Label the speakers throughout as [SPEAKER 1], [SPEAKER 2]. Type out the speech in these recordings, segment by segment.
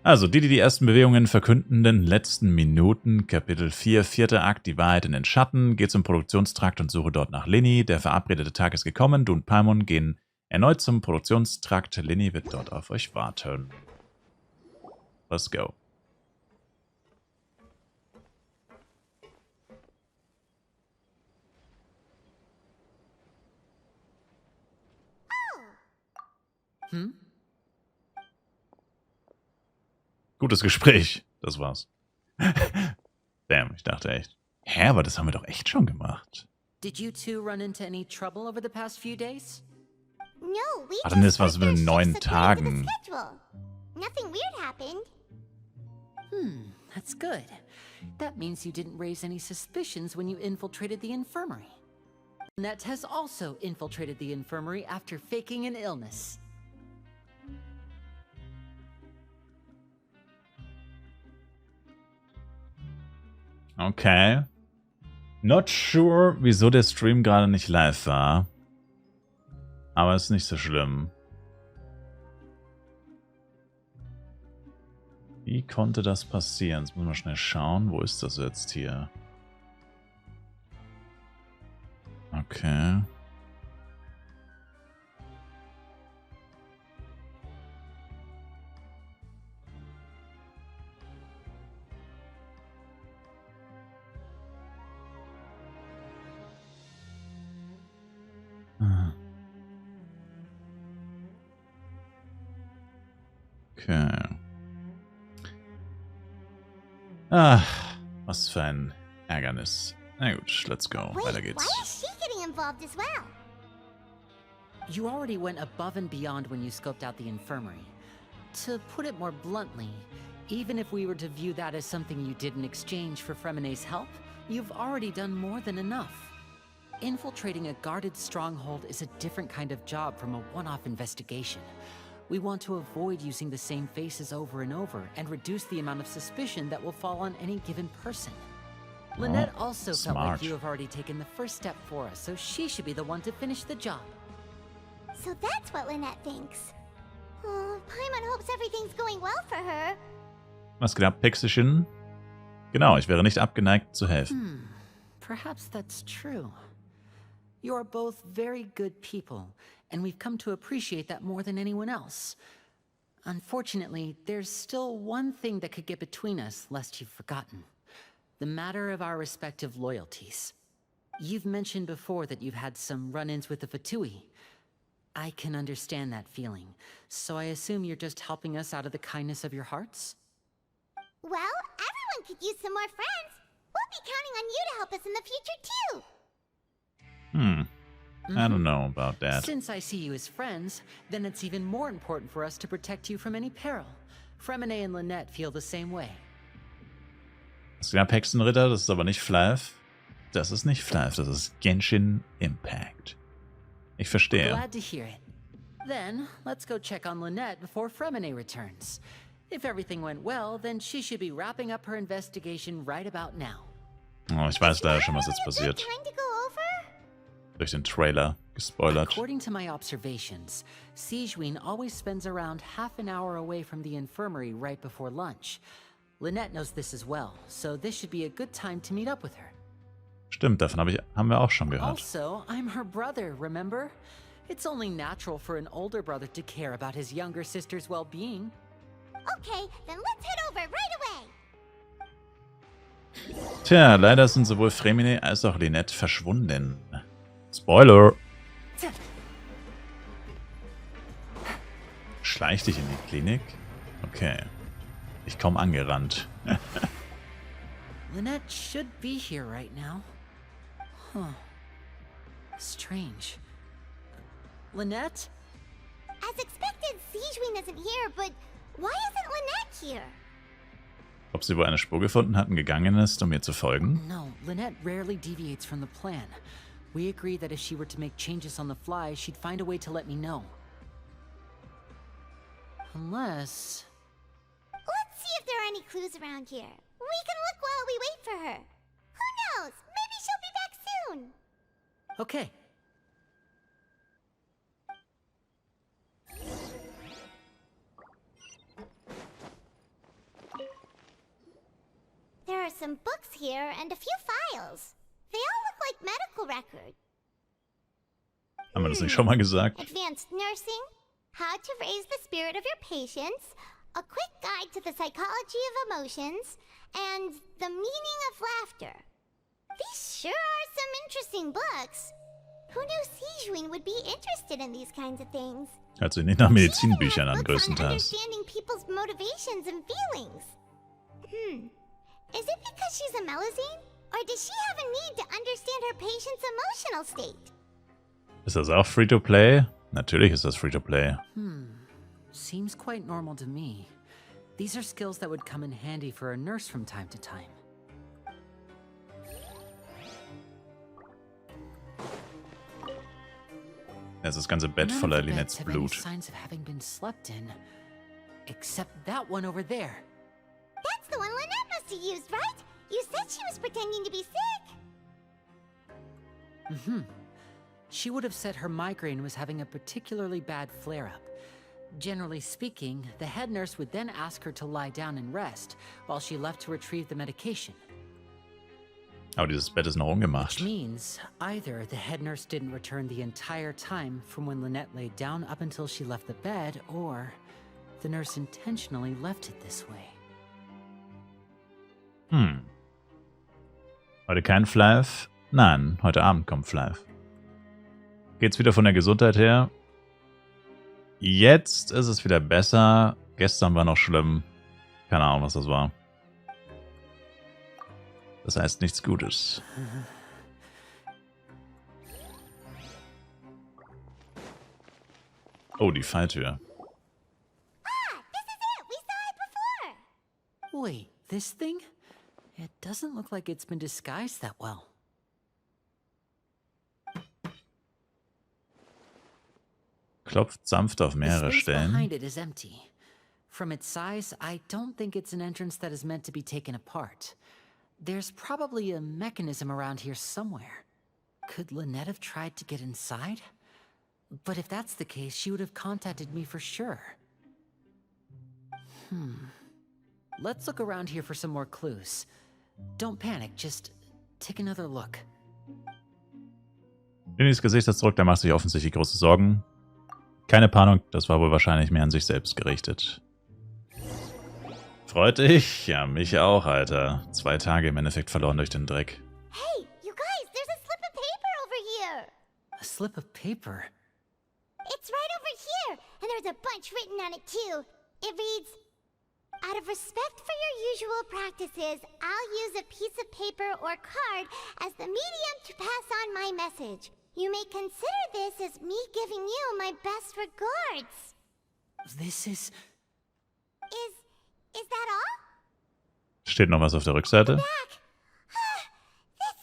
[SPEAKER 1] Also, die ersten Bewegungen verkünden den letzten Minuten. Kapitel 4, 4. Akt, die Wahrheit in den Schatten. Geh zum Produktionstrakt und suche dort nach Lini. Der verabredete Tag ist gekommen. Du und Paimon gehen erneut zum Produktionstrakt. Lini wird dort auf euch warten. Let's go. Gutes Gespräch. Das war's. Damn, ich dachte echt. Hä, aber das haben wir doch echt schon gemacht.
[SPEAKER 2] Did you two run into any trouble over the past few days?
[SPEAKER 3] No, we
[SPEAKER 1] Ach, dann ist was
[SPEAKER 3] just
[SPEAKER 1] mit den
[SPEAKER 3] worked
[SPEAKER 1] 9
[SPEAKER 3] our shifts according to
[SPEAKER 1] Tagen.
[SPEAKER 3] the schedule. Nothing weird happened.
[SPEAKER 2] That's good. That means you didn't raise any suspicions when you infiltrated the infirmary. Net has also infiltrated the infirmary after faking an illness.
[SPEAKER 1] Okay. Not sure, wieso der Stream gerade nicht live war. Aber ist nicht so schlimm. Wie konnte das passieren? Jetzt müssen wir schnell schauen. Wo ist das jetzt hier? Okay. Okay. Ach, was für ein Ärgernis. Na gut, let's go. Weiter
[SPEAKER 3] Wait,
[SPEAKER 1] geht's.
[SPEAKER 3] why is she getting involved as well?
[SPEAKER 2] You already went above and beyond when you scoped out the infirmary. To put it more bluntly, even if we were to view that as something you did in exchange for Fremenne's help, you've already done more than enough. Infiltrating a guarded stronghold is a different kind of job from a one-off investigation. We want to avoid using the same faces over and over and reduce the amount of suspicion that will fall on any given person. Lynette also felt like you have already taken the first step for us, so she should be the one to finish the job.
[SPEAKER 3] So that's what Lynette thinks. Oh, Paimon hopes everything's going well for her.
[SPEAKER 1] Was geht ab, Pixelchen? Genau, ich wäre nicht abgeneigt zu helfen.
[SPEAKER 2] Perhaps that's true. You're both very good people, and we've come to appreciate that more than anyone else. Unfortunately, there's still one thing that could get between us, lest you've forgotten. The matter of our respective loyalties. You've mentioned before that you've had some run-ins with the Fatui. I can understand that feeling, so I assume you're just helping us out of the kindness of your hearts?
[SPEAKER 3] Well, everyone could use some more friends. We'll be counting on you to help us in the future, too.
[SPEAKER 1] I don't know about that.
[SPEAKER 2] Since I see you as friends, then it's even more important for us to protect you from any peril. Fremene and Lynette feel the same way.
[SPEAKER 1] Es gab Hexenritter, das ist aber nicht Flav. Das ist nicht Flav, das ist Genshin Impact. Ich verstehe.
[SPEAKER 2] Glad to hear it. Then, let's go check on Lynette before Fremene returns. If everything went well, then she should be wrapping up her investigation right about now.
[SPEAKER 1] Oh, ich weiß leider schon, was jetzt passiert.
[SPEAKER 3] Time to go over?
[SPEAKER 1] Durch den Trailer gespoilert.
[SPEAKER 2] According to my observations, Sigewinne always spends around half an hour away from the infirmary right before lunch. Lynette knows this as well, so this should be a good time to meet up with her.
[SPEAKER 1] Stimmt, davon haben wir auch schon gehört.
[SPEAKER 2] Also, I'm her brother, remember? It's only natural for an older brother to care about his younger sister's well-being.
[SPEAKER 3] Okay, then let's head over right away.
[SPEAKER 1] Tja, leider sind sowohl Fremine als auch Lynette verschwunden. Spoiler! Schleich dich in die Klinik? Okay. Ich komme angerannt.
[SPEAKER 2] Lynette should be here right now. Huh. Strange. Lynette?
[SPEAKER 3] As expected, Sigewinne isn't here, but why isn't Lynette here?
[SPEAKER 1] Ob sie wohl eine Spur gefunden hat und gegangen ist, um ihr zu folgen?
[SPEAKER 2] No, Lynette rarely deviates from the plan. We agreed that if she were to make changes on the fly, she'd find a way to let me know. Unless...
[SPEAKER 3] Let's see if there are any clues around here. We can look while we wait for her. Who knows? Maybe she'll be back soon.
[SPEAKER 2] Okay.
[SPEAKER 3] some books here and a few files. They all look like medical records.
[SPEAKER 1] Haben wir das nicht schon mal gesagt?
[SPEAKER 3] Advanced nursing, how to raise the spirit of your patients, a quick guide to the psychology of emotions, and the meaning of laughter. These sure are some interesting books. Who knew Sijuin would be interested in these kinds of things?
[SPEAKER 1] Hört sich nicht nach
[SPEAKER 3] She even
[SPEAKER 1] Medizinbüchern
[SPEAKER 3] has
[SPEAKER 1] an,
[SPEAKER 3] books on
[SPEAKER 1] größtenteils.
[SPEAKER 3] understanding people's motivations and feelings. Is it because she's a Melusine? Or does she have a need to understand her patient's emotional state?
[SPEAKER 1] Ist das auch Free-to-Play? Natürlich ist das Free-to-Play.
[SPEAKER 2] Seems quite normal to me. These are skills that would come in handy for a nurse from time to time.
[SPEAKER 1] Das ist das ganze Bett voller
[SPEAKER 2] None of the
[SPEAKER 1] Linettes
[SPEAKER 2] beds have any
[SPEAKER 1] Blut.
[SPEAKER 2] signs of having been slept in, except that one over there.
[SPEAKER 3] That's the one Lynette must have used, right? You said she was pretending to be sick.
[SPEAKER 2] She would have said her migraine was having a particularly bad flare-up. Generally speaking, the head nurse would then ask her to lie down and rest, while she left to retrieve the medication.
[SPEAKER 1] Aber dieses Bett ist noch
[SPEAKER 2] Which
[SPEAKER 1] ungemacht.
[SPEAKER 2] means either the head nurse didn't return the entire time from when Lynette laid down up until she left the bed, or the nurse intentionally left it this way.
[SPEAKER 1] Heute kein Flav? Nein, heute Abend kommt Flav. Geht's wieder von der Gesundheit her? Jetzt ist es wieder besser. Gestern war noch schlimm. Keine Ahnung, was das war. Das heißt nichts Gutes. Oh, die Falltür.
[SPEAKER 3] Ah, this is it! We saw it before!
[SPEAKER 2] Wait, this thing? It doesn't look like it's been disguised that well.
[SPEAKER 1] Klopft sanft auf
[SPEAKER 2] The
[SPEAKER 1] mehrere
[SPEAKER 2] space
[SPEAKER 1] Stellen.
[SPEAKER 2] behind it is empty. From its size, I don't think it's an entrance that is meant to be taken apart. There's probably a mechanism around here somewhere. Could Lynette have tried to get inside? But if that's the case, she would have contacted me for sure. Let's look around here for some more clues. Don't panic, just take another look.
[SPEAKER 1] Linnys Gesichtsausdruck, der macht sich offensichtlich große Sorgen. Keine Panik, das war wohl wahrscheinlich mehr an sich selbst gerichtet. Freut dich? Ja, mich auch, Alter. 2 Tage im Endeffekt verloren durch den Dreck.
[SPEAKER 3] Hey, you guys, there's a slip of paper over here!
[SPEAKER 2] A slip of paper.
[SPEAKER 3] It's right over here, and there's a bunch written on it too. It reads, out of respect for your usual practices, I'll use a piece of paper or card as the medium to pass on my message. You may consider this as me giving you my best regards.
[SPEAKER 2] This is...
[SPEAKER 3] Is that all?
[SPEAKER 1] Steht noch was auf der Rückseite?
[SPEAKER 3] Back. This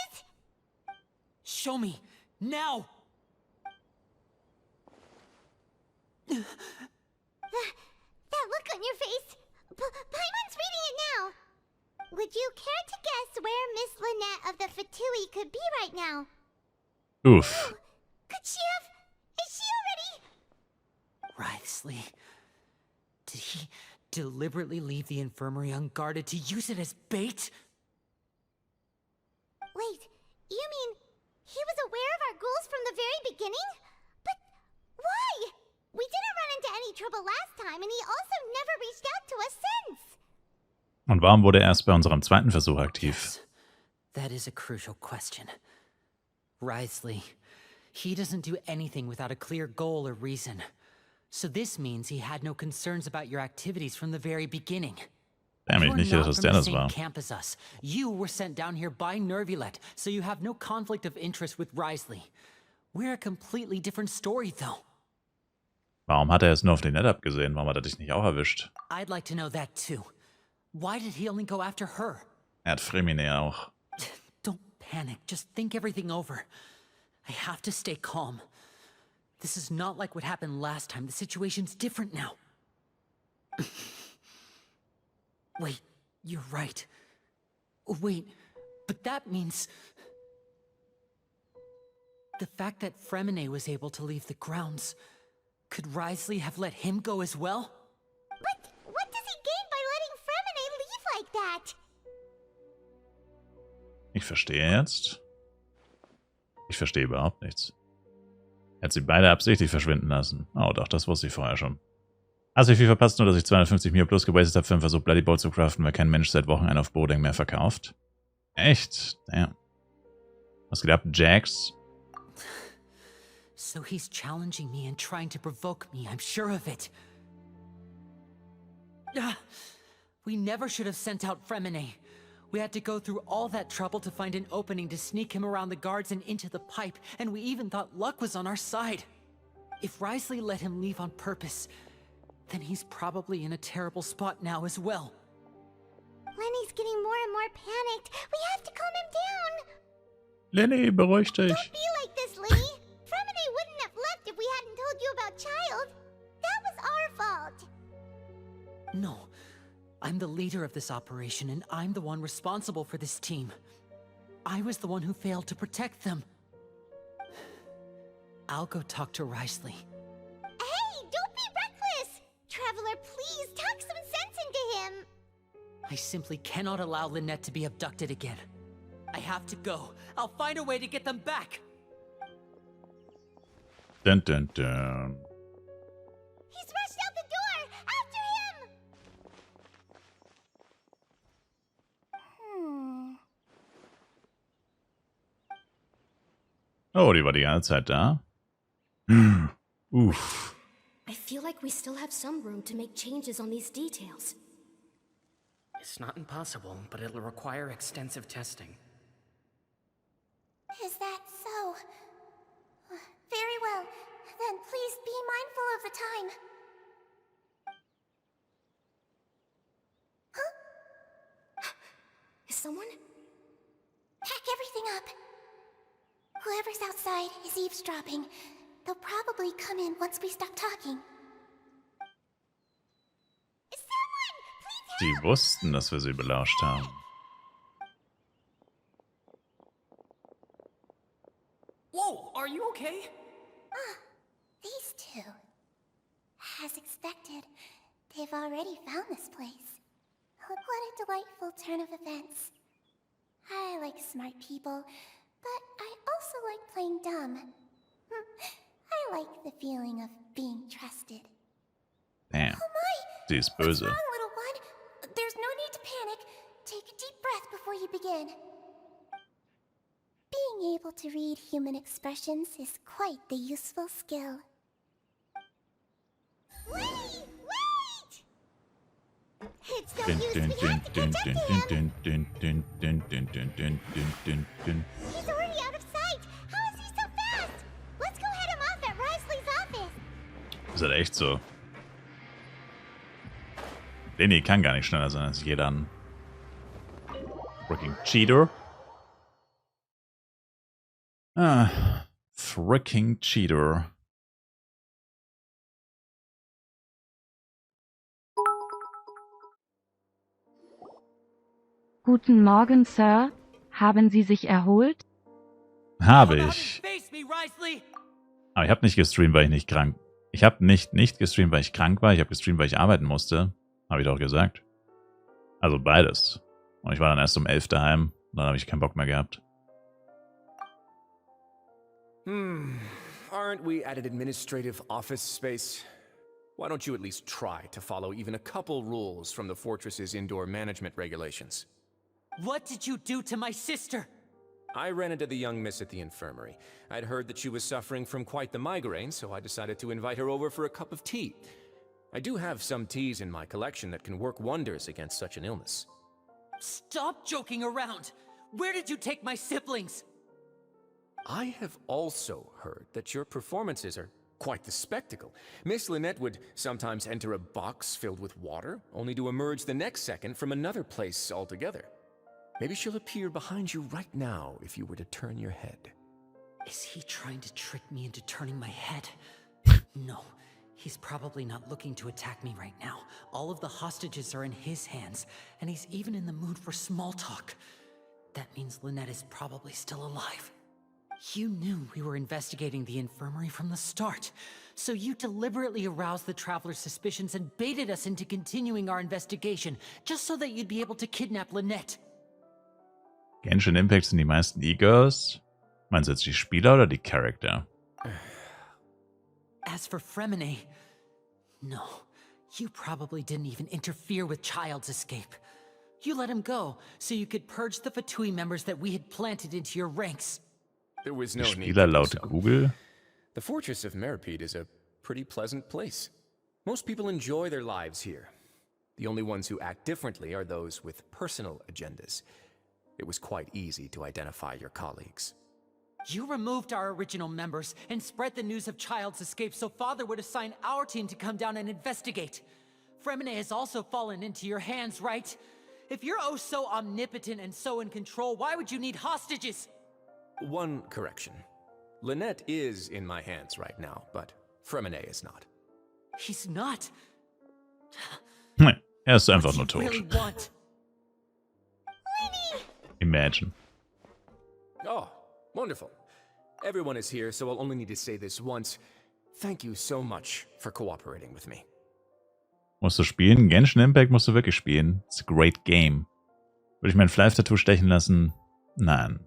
[SPEAKER 3] is...
[SPEAKER 2] Show me, now!
[SPEAKER 3] That look on your face. Paimon's reading it now. Would you care to guess where Miss Lynette of the Fatui could be right now?
[SPEAKER 1] Uff.
[SPEAKER 3] Could she have... Is she already...
[SPEAKER 2] Writhely. Did he deliberately leave the infirmary unguarded to use it as bait?
[SPEAKER 3] Wait, you mean he was aware of our goals from the very beginning? But why? We didn't run into any trouble last time, and he also never reached out to us since.
[SPEAKER 1] Und warum wurde er erst bei unserem zweiten Versuch aktiv?
[SPEAKER 2] Yes, that is a crucial question. Writhely, he doesn't do anything without a clear goal or reason. So this means he had no concerns about your activities from the very beginning.
[SPEAKER 1] Nämlich
[SPEAKER 2] You're
[SPEAKER 1] nicht,
[SPEAKER 2] not
[SPEAKER 1] dass
[SPEAKER 2] from
[SPEAKER 1] der
[SPEAKER 2] the
[SPEAKER 1] das
[SPEAKER 2] same
[SPEAKER 1] war.
[SPEAKER 2] camp as us. You were sent down here by Nervulet, so you have no conflict of interest with Writhely. We're a completely different story, though.
[SPEAKER 1] Warum hat er es nur auf den Net abgesehen? Warum hat er dich nicht auch erwischt?
[SPEAKER 2] I'd like to know that too. Why did he only go after her?
[SPEAKER 1] Er hat Fremine auch.
[SPEAKER 2] Don't panic, just think everything over. I have to stay calm. This is not like what happened last time. The situation's different now. Wait, you're right. Wait, but that means... The fact that Fremine was able to leave the grounds... Could Writhely have let him go as well?
[SPEAKER 3] But what does he gain by letting Fremine leave like that?
[SPEAKER 1] Ich verstehe jetzt. Ich verstehe überhaupt nichts. Er hat sie beide absichtlich verschwinden lassen. Oh doch, das wusste ich vorher schon. Hast du viel verpasst, nur dass ich 250 Mio plus gewastet habe für einen Versuch, Bloody Bolt zu craften, weil kein Mensch seit Wochen einen auf Bodeng mehr verkauft? Echt? Damn. Was geht ab, Jax?
[SPEAKER 2] So he's challenging me and trying to provoke me, I'm sure of it. We never should have sent out Fremine. We had to go through all that trouble to find an opening to sneak him around the guards and into the pipe, and we even thought luck was on our side. If Risley let him leave on purpose, then he's probably in a terrible spot now as well.
[SPEAKER 3] Lenny's getting more and more panicked. We have to calm him down.
[SPEAKER 1] Lenny, beruhig dich.
[SPEAKER 3] Don't be like this, Lenny. Fremine wouldn't have left if we hadn't told you about Child. That was our fault.
[SPEAKER 2] No. I'm the leader of this operation, and I'm the one responsible for this team. I was the one who failed to protect them. I'll go talk to Risley.
[SPEAKER 3] Hey, don't be reckless! Traveler, please talk some sense into him.
[SPEAKER 2] I simply cannot allow Lynette to be abducted again. I have to go. I'll find a way to get them back.
[SPEAKER 1] Dun dun dun.
[SPEAKER 3] He's rushed out the door! After him!
[SPEAKER 1] Oh, die war die ganze Zeit da. Uff.
[SPEAKER 4] I feel like we still have some room to make changes on these details.
[SPEAKER 5] It's not impossible, but it'll require extensive testing.
[SPEAKER 3] Is that so? Very well. Then please be mindful of the time. Huh?
[SPEAKER 4] Is someone?
[SPEAKER 3] Pack everything up. Whoever's outside is eavesdropping. They'll probably come in once we stop talking. Someone! Please
[SPEAKER 1] Die
[SPEAKER 3] help!
[SPEAKER 1] wussten, dass wir sie belauscht haben.
[SPEAKER 5] Whoa, are you okay?
[SPEAKER 3] These two. As expected, they've already found this place. What a delightful turn of events. I like smart people, but I also like playing dumb. I like the feeling of being trusted.
[SPEAKER 1] Damn.
[SPEAKER 3] Oh my!
[SPEAKER 1] Sie ist
[SPEAKER 3] What's
[SPEAKER 1] böse.
[SPEAKER 3] wrong, little one? There's no need to panic. Take a deep breath before you begin. Being able to read human expressions is quite the useful skill. Wait! It's no
[SPEAKER 1] Dun
[SPEAKER 3] use,
[SPEAKER 1] dun
[SPEAKER 3] we
[SPEAKER 1] dun
[SPEAKER 3] have to
[SPEAKER 1] dun
[SPEAKER 3] catch
[SPEAKER 1] dun
[SPEAKER 3] up to him!
[SPEAKER 1] dun dun dun dun dun dun dun dun dun.
[SPEAKER 3] He's already out of sight! How is he so fast? Let's go head him off at Risley's office!
[SPEAKER 1] Ist das echt so? Lenny kann gar nicht schneller sein als jeder. Ein freaking Cheater. Ah, freaking Cheater.
[SPEAKER 6] Guten Morgen, Sir. Haben Sie sich erholt?
[SPEAKER 1] Habe
[SPEAKER 2] Come out
[SPEAKER 1] ich.
[SPEAKER 2] and face me, Risley!
[SPEAKER 1] Aber ich habe nicht gestreamt, weil ich nicht krank. Ich habe nicht gestreamt, weil ich krank war. Ich habe gestreamt, weil ich arbeiten musste. Habe ich doch gesagt. Also beides. Und ich war dann erst um 11 daheim. Und dann habe ich keinen Bock mehr gehabt.
[SPEAKER 7] Aren't we at an administrative office space? Why don't you at least try to follow even a couple rules from the fortress's indoor management regulations?
[SPEAKER 2] What did you do to my sister?
[SPEAKER 7] I ran into the young miss at the infirmary. I'd heard that she was suffering from quite the migraine, so I decided to invite her over for a cup of tea. I do have some teas in my collection that can work wonders against such an illness.
[SPEAKER 2] Stop joking around! Where did you take my siblings?
[SPEAKER 7] I have also heard that your performances are quite the spectacle. Miss Lynette would sometimes enter a box filled with water, only to emerge the next second from another place altogether. Maybe she'll appear behind you right now if you were to turn your head.
[SPEAKER 2] Is he trying to trick me into turning my head? No, he's probably not looking to attack me right now. All of the hostages are in his hands, and he's even in the mood for small talk. That means Lynette is probably still alive. You knew we were investigating the infirmary from the start, so you deliberately aroused the Traveler's suspicions and baited us into continuing our investigation, just so that you'd be able to kidnap Lynette.
[SPEAKER 1] Genshin Impact sind die meisten E-Girls. Meinst du jetzt die Spieler oder die Charakter?
[SPEAKER 2] As for Fremine, no, you probably didn't even interfere with Child's escape. You let him go so you could purge the Fatui members that we had planted into your ranks.
[SPEAKER 7] There was
[SPEAKER 1] Die
[SPEAKER 7] no need
[SPEAKER 1] Spieler
[SPEAKER 7] to do
[SPEAKER 1] laut
[SPEAKER 7] so.
[SPEAKER 1] Google?
[SPEAKER 7] The fortress of Meripede is a pretty pleasant place. Most people enjoy their lives here. The only ones who act differently are those with personal agendas. It was quite easy to identify your colleagues.
[SPEAKER 2] You removed our original members and spread the news of Child's escape so Father would assign our team to come down and investigate. Fremine has also fallen into your hands, right? If you're oh so omnipotent and so in control, why would you need hostages?
[SPEAKER 7] One correction. Lynette is in my hands right now, but Fremine is not.
[SPEAKER 2] He's not.
[SPEAKER 1] Nee, ist einfach
[SPEAKER 2] What
[SPEAKER 1] nur
[SPEAKER 2] do you
[SPEAKER 1] tot.
[SPEAKER 2] really want?
[SPEAKER 1] Imagine.
[SPEAKER 7] Oh, wonderful. Everyone is here, so I'll only need to say this once. Thank you so much for cooperating with me.
[SPEAKER 1] Musst du spielen? Genshin Impact musst du wirklich spielen. It's a great game. Würde ich mein Flive-Tattoo stechen lassen? Nein.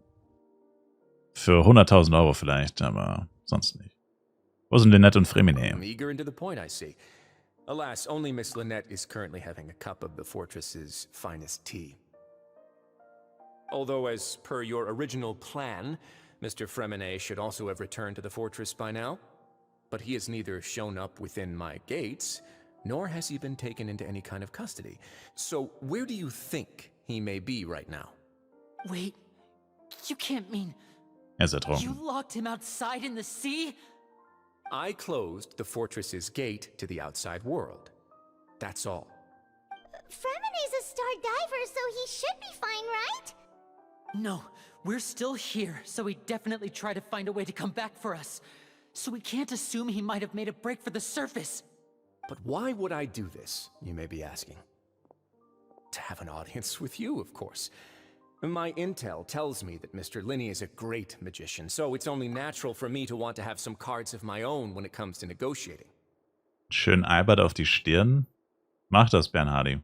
[SPEAKER 1] Für 100.000 € vielleicht, aber sonst nicht. Wo sind Lynette und Fremine?
[SPEAKER 7] I'm eager and to the point, I see. Alas, only Miss Lynette is currently having a cup of the fortress's finest tea. Although, as per your original plan, Mr. Fremine should also have returned to the fortress by now. But he has neither shown up within my gates, nor has he been taken into any kind of custody. So, where do you think he may be right now?
[SPEAKER 2] Wait, you can't mean
[SPEAKER 1] Er ist
[SPEAKER 2] you
[SPEAKER 1] ertrunken.
[SPEAKER 2] locked him outside in the sea?
[SPEAKER 7] I closed the fortress's gate to the outside world. That's all.
[SPEAKER 3] Fremine's a star diver, so he should be fine, right?
[SPEAKER 2] No, we're still here, so he definitely tried to find a way to come back for us. So we can't assume he might have made a break for the surface.
[SPEAKER 7] But why would I do this, you may be asking? To have an audience with you, of course. My intel tells me that Mr. Linney is a great magician, so it's only natural for me to want to have some cards of my own when it comes to negotiating.
[SPEAKER 1] Schön albert auf die Stirn. Mach das, Bernhardi.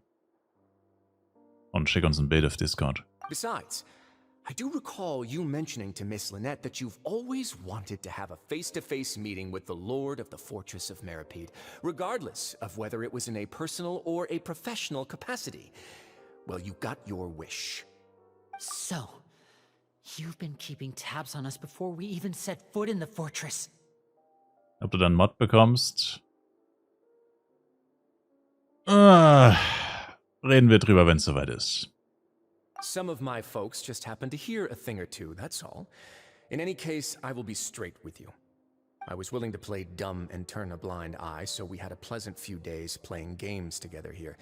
[SPEAKER 1] Und schick uns ein Bild auf Discord.
[SPEAKER 7] Besides, I do recall you mentioning to Miss Lynette that you've always wanted to have a face-to-face meeting with the Lord of the Fortress of Meripede, regardless of whether it was in a personal or a professional capacity. Well, you got your wish.
[SPEAKER 2] So, you've been keeping tabs on us before we even set foot in the fortress.
[SPEAKER 1] Ob du dann Mod bekommst? Reden wir drüber, wenn es soweit ist.
[SPEAKER 7] Some of my folks just happen to hear a thing or two, that's all. In any case, I will be straight with you. I was willing to play dumb and turn a blind eye, so we had a pleasant few days playing games together here.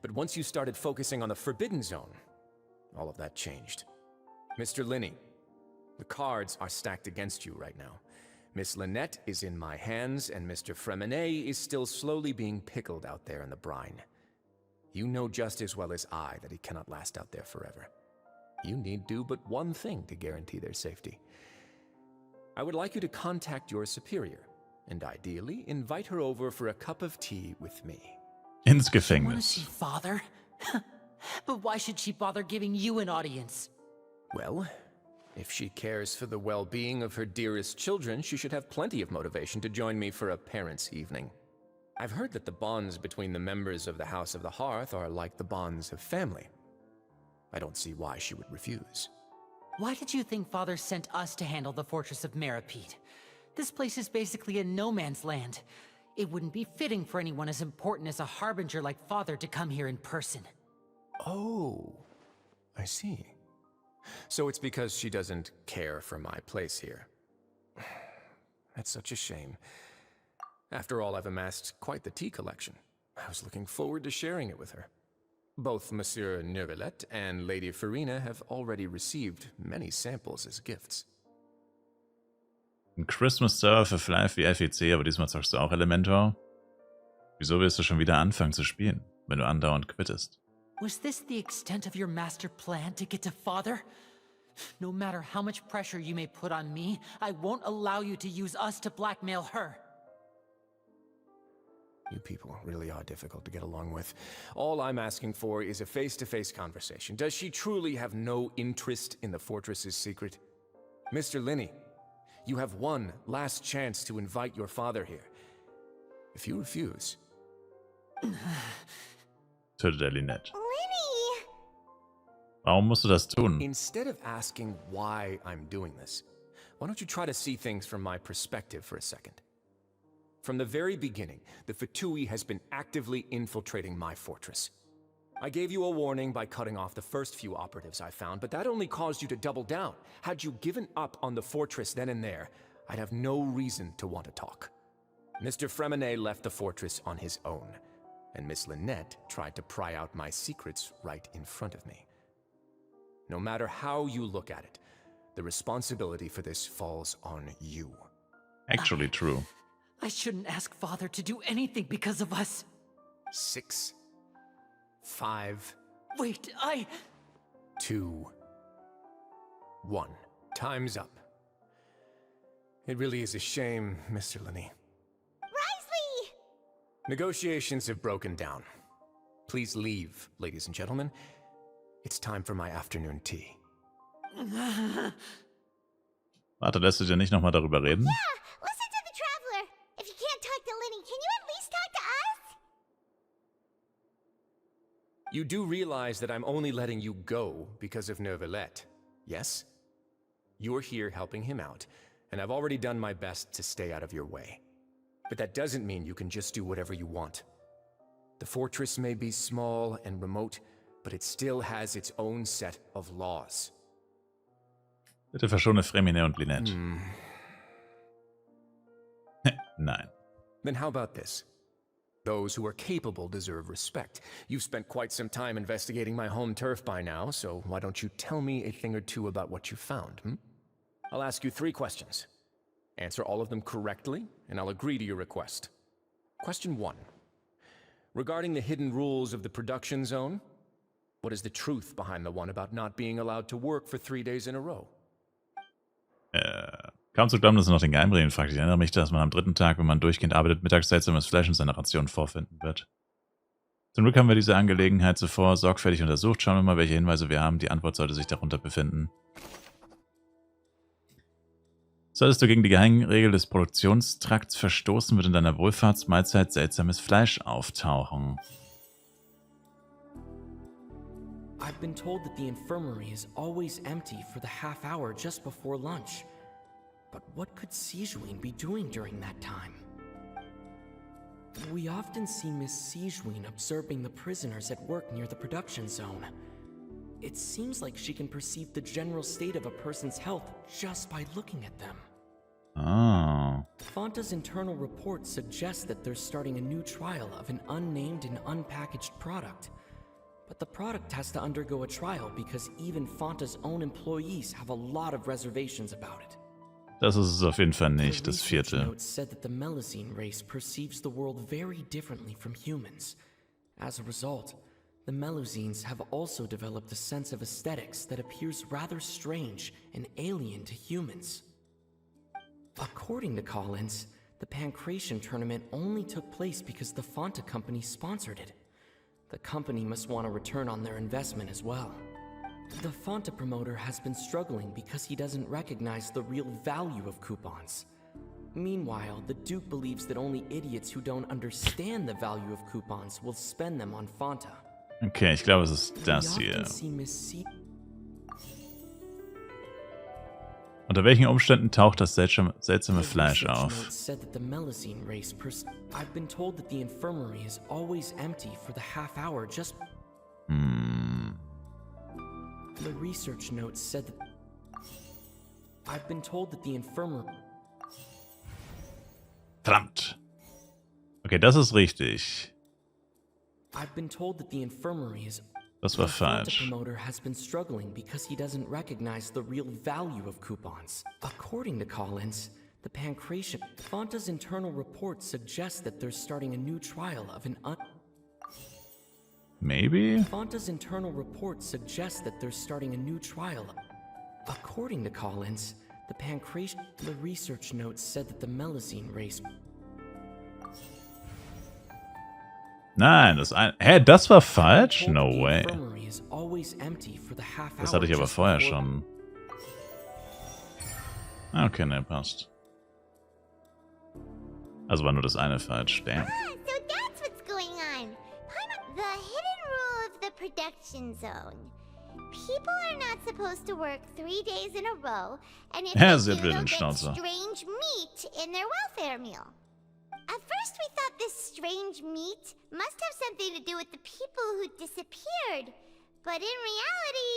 [SPEAKER 7] But once you started focusing on the Forbidden Zone, all of that changed. Mr. Linney, the cards are stacked against you right now. Miss Lynette is in my hands, and Mr. Fremine is still slowly being pickled out there in the brine. You know just as well as I that he cannot last out there forever. You need do but one thing to guarantee their safety. I would like you to contact your superior, and ideally invite her over for a cup of tea with me.
[SPEAKER 1] Ins
[SPEAKER 2] Want to see
[SPEAKER 1] Gefängnis.
[SPEAKER 2] Father? But why should she bother giving you an audience?
[SPEAKER 7] Well, if she cares for the well-being of her dearest children, she should have plenty of motivation to join me for a parents' evening. I've heard that the bonds between the members of the House of the Hearth are like the bonds of family. I don't see why she would refuse.
[SPEAKER 2] Why did you think Father sent us to handle the Fortress of Meripede? This place is basically a no man's land. It wouldn't be fitting for anyone as important as a harbinger like Father to come here in person.
[SPEAKER 7] Oh, I see. So it's because she doesn't care for my place here. That's such a shame. After all, I've amassed quite the tea collection. I was looking forward to sharing it with her. Both Monsieur Neuvillette and Lady Farina have already received many samples as gifts.
[SPEAKER 1] Ein Christmas-Server für Flive wie FEC, aber diesmal zockst du auch Elementor. Wieso willst du schon wieder anfangen zu spielen, wenn du andauernd quittest?
[SPEAKER 2] Was this the extent of your master plan to get to Father? No matter how much pressure you may put on me, I won't allow you to use us to blackmail her.
[SPEAKER 7] You people really are difficult to get along with. All I'm asking for is a face-to-face conversation. Does she truly have no interest in the fortress's secret? Mr. Linney, you have one last chance to invite your father here. If you refuse...
[SPEAKER 1] Tötet er Lynette.
[SPEAKER 3] Linny!
[SPEAKER 1] Warum musst du das tun?
[SPEAKER 7] Instead of asking why I'm doing this, why don't you try to see things from my perspective for a second? From the very beginning, the Fatui has been actively infiltrating my fortress. I gave you a warning by cutting off the first few operatives I found, but that only caused you to double down. Had you given up on the fortress then and there, I'd have no reason to want to talk. Mr. Fremenet left the fortress on his own, and Miss Lynette tried to pry out my secrets right in front of me. No matter how you look at it, the responsibility for this falls on you.
[SPEAKER 1] Actually true.
[SPEAKER 2] I shouldn't ask Father to do anything because of us.
[SPEAKER 7] 6, 5,
[SPEAKER 2] Wait,
[SPEAKER 7] 2, 1. Time's up. It really is a shame, Mr. Linney.
[SPEAKER 3] Risley!
[SPEAKER 7] Negotiations have broken down. Please leave, ladies and gentlemen. It's time for my afternoon tea.
[SPEAKER 1] Warte, lässt du dir nicht nochmal darüber reden?
[SPEAKER 3] Yeah, listen to the Traveler. If you can't talk to Linny, can you at least talk to us?
[SPEAKER 7] You do realize that I'm only letting you go because of Neuvillette, yes? You're here helping him out, and I've already done my best to stay out of your way. But that doesn't mean you can just do whatever you want. The fortress may be small and remote, but it still has its own set of laws.
[SPEAKER 1] Bitte verschone Fremenet und Lynette. Nein.
[SPEAKER 7] Then how about this? Those who are capable deserve respect. You've spent quite some time investigating my home turf by now, so why don't you tell me a thing or two about what you found, I'll ask you 3 questions. Answer all of them correctly, and I'll agree to your request. Question 1. Regarding the hidden rules of the production zone, what is the truth behind the one about not being allowed to work for 3 days in a row?
[SPEAKER 1] Kaum zu glauben, dass er noch den Geheimregeln fragt. Ich erinnere mich, dass man am 3. Tag, wenn man durchgehend arbeitet, mittags seltsames Fleisch in seiner Ration vorfinden wird. Zum Glück haben wir diese Angelegenheit zuvor sorgfältig untersucht. Schauen wir mal, welche Hinweise wir haben. Die Antwort sollte sich darunter befinden. Solltest du gegen die Geheimregel des Produktionstrakts verstoßen, wird in deiner Wohlfahrtsmahlzeit seltsames Fleisch auftauchen.
[SPEAKER 5] I've been told that the infirmary is always empty for the half hour just before lunch. But what could Sijuin be doing during that time? We often see Miss Sijuin observing the prisoners at work near the production zone. It seems like she can perceive the general state of a person's health just by looking at them.
[SPEAKER 1] Oh.
[SPEAKER 5] Fanta's internal report suggests that they're starting a new trial of an unnamed and unpackaged product. But the product has to undergo a trial because even Fanta's own employees have a lot of reservations about it.
[SPEAKER 1] Das ist es auf jeden Fall nicht, das 4.
[SPEAKER 5] Notes said that the Melusine race perceives the world very differently from humans. As a result, the Melusines have also developed a sense of aesthetics that appears rather strange and alien to humans. According to Collins, the Pancration tournament only took place because the Fanta company sponsored it. The company must want a return on their investment as well. The Fanta promoter has been struggling because he doesn't recognize the real value of coupons. Meanwhile, the Duke believes that only idiots who don't understand the value of coupons will spend them on Fanta.
[SPEAKER 1] Okay, ich glaube, es ist das hier. Unter welchen Umständen taucht das seltsame Fleisch auf?
[SPEAKER 5] I've been told that the infirmary is always empty for the half hour just. The research notes said that. I've been told that the infirmary.
[SPEAKER 1] Verdammt. Okay, das ist richtig.
[SPEAKER 5] I've been told that the infirmary is.
[SPEAKER 1] Das war falsch.
[SPEAKER 5] The promoter has been struggling because he doesn't recognize the real value of coupons. According to Collins, the Pancration. Fanta's internal report suggests that they're starting a new trial of an
[SPEAKER 1] Maybe?
[SPEAKER 5] Fanta's internal report suggests that they're starting a new trial. According to Collins, the Pancration. The research notes said that the Melusine race.
[SPEAKER 1] Nein, das war falsch? No way. Das hatte ich aber vorher schon. Okay, ne, passt. Also war nur das eine falsch. Damn.
[SPEAKER 3] So that's what's going on. The hidden rule of the production zone. People are not supposed to work 3 days in a row, and if
[SPEAKER 1] Ja,
[SPEAKER 3] they
[SPEAKER 1] sie
[SPEAKER 3] do,
[SPEAKER 1] hat wieder
[SPEAKER 3] they'll
[SPEAKER 1] den
[SPEAKER 3] get
[SPEAKER 1] Schnauzer.
[SPEAKER 3] strange meat in their welfare meal. At first we thought this strange meat must have something to do with the people who disappeared, but in reality,